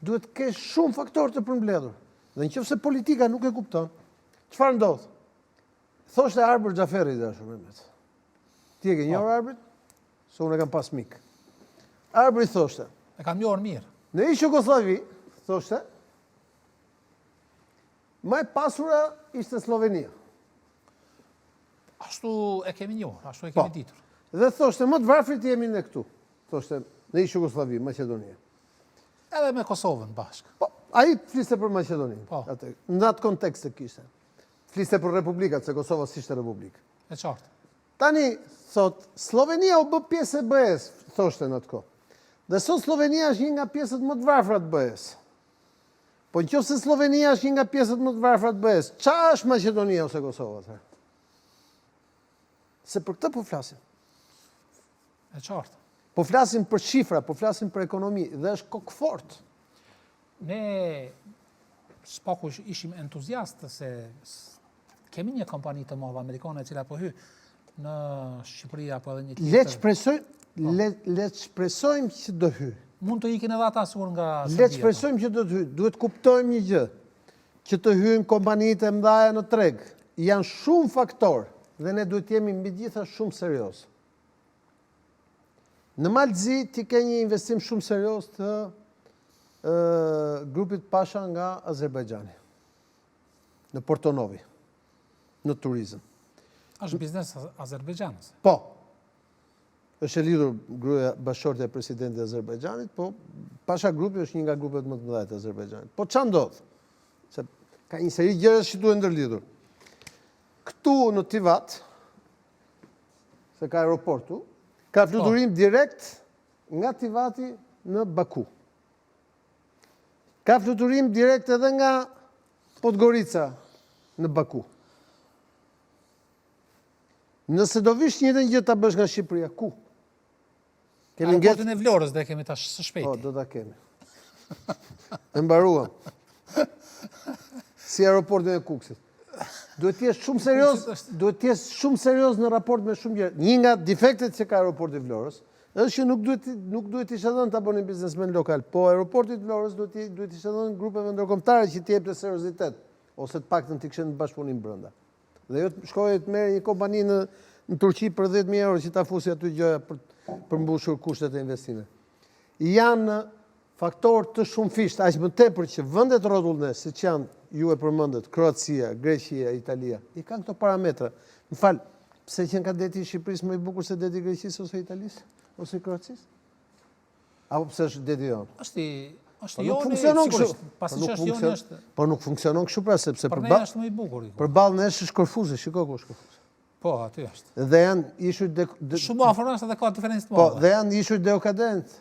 duhet të kesh shumë faktorë të përmbledhur. Dhe nëse politika nuk e kupton, çfarë ndodh? Thoshte Arbër Xhaferi dashur Mehmet. Ti e ke njohur Arbrit? Se unë e kam pas mik. Arbri thoshte, e kam njohur mirë. Në ish Jugosllavi, thoshte, më e pasura ishte Slovenia. Ashtu e kemi njohur, ashtu e kemi ditur. Dhe thoshte, më të varfrit jemi ne këtu. Thoshte, në ish Jugosllavi, Maqedonia. Edhe me Kosovën bashkë. Po, ai fliste për Maqedoninë. Po. Në atë kontekst të kishte. Fliste për republikat, se Kosova s'ishte republikë. E qartë. Tani, thot, Slovenia u bë pjesë e BE-s, thoshte në atë kohë. Dhe sot Slovenia është një nga pjesët më të varfra të BE-s. Po nëse Slovenia është një nga pjesët më të varfra të BE-s, çfarë është Maqedonia ose Kosova atëherë? Se për këtë po flasim. E qartë. Po flasim për shifra, po flasim për ekonomi, dhe është kokë fort. Ne spaku ishim entuziastë se kemi një kompani të madhe amerikane e cila po hy në Shqipëri apo edhe një tjetër. Le të shpresojmë që do hy. Mund të ikin edhe ata sigur nga Serbia. Le të shpresojmë që do të hy. Duhet kuptojmë një gjë, që të hyjnë kompanitë e mëdha në treg. Janë shumë faktorë dhe ne duhet jemi mbi gjitha shumë serioz. Në Malzi ti ke një investim shumë serioz të grupit Pasha nga Azerbajxhani. Në Portonovi, në turizëm. Është biznes Azerbajxhanës. Po. Është e lidhur gruaja bashkëshorte e presidentit të Azerbajxhanit, po Pasha grupi është një nga grupet më të mëdha të Azerbajxhanit. Po ç'a ndodh? Se ka një seri gjëra që duhen ndërlidhur. Këtu në Tivat, se ka aeroportu, ka fluturim direkt nga Tivati në Baku. Ka fluturim direkt edhe nga Podgorica në Baku. Nëse do vish njëtën gjë ta bësh nga Shqipëria, ku? Aeroportin e Vlorës dhe kemi tash së shpejti. Po, do ta kemi. E mbaruam. Si aeroportin e Kukësit. Duhet të jesh shumë serioz në raport me shumë gjëra. Një nga defektet që ka aeroporti i Vlorës është që nuk duhet ishte dhënë ta bënin biznesmen lokal, po aeroporti i Vlorës duhet ishte dhënë grupeve ndërkombëtare që t'i jepte seriozitet ose të paktën t'i kishin bashkëpunim brenda. Dhe jo të shkojë të merë një kompani në Turqi për 10.000 euro që ta fusi aty gjëja për mbushur kushtet e investimit. Janë faktorë të shumëfishtë, aq më tepër që vendet rrotullne, siç janë ju e përmendet, Kroacia, Greqia, Italia, i kanë këto parametra. Më fal, pse që ka deti i Shqipërisë më i bukur se deti i Greqisë ose Italisë ose Kroacisë? Apo pse është deti jonë? Është joni, sigurisht, pasi që është joni është... Po nuk funksionon kështu pra, sepse për ne është më i bukur. Përballë nesh është Korfuzi, shiko ku është Korfuzi. Po, aty është. Dhe janë ishuj... Shumë afër është edhe ka diferencë të Po, madhe. dhe janë ishuj dekadent.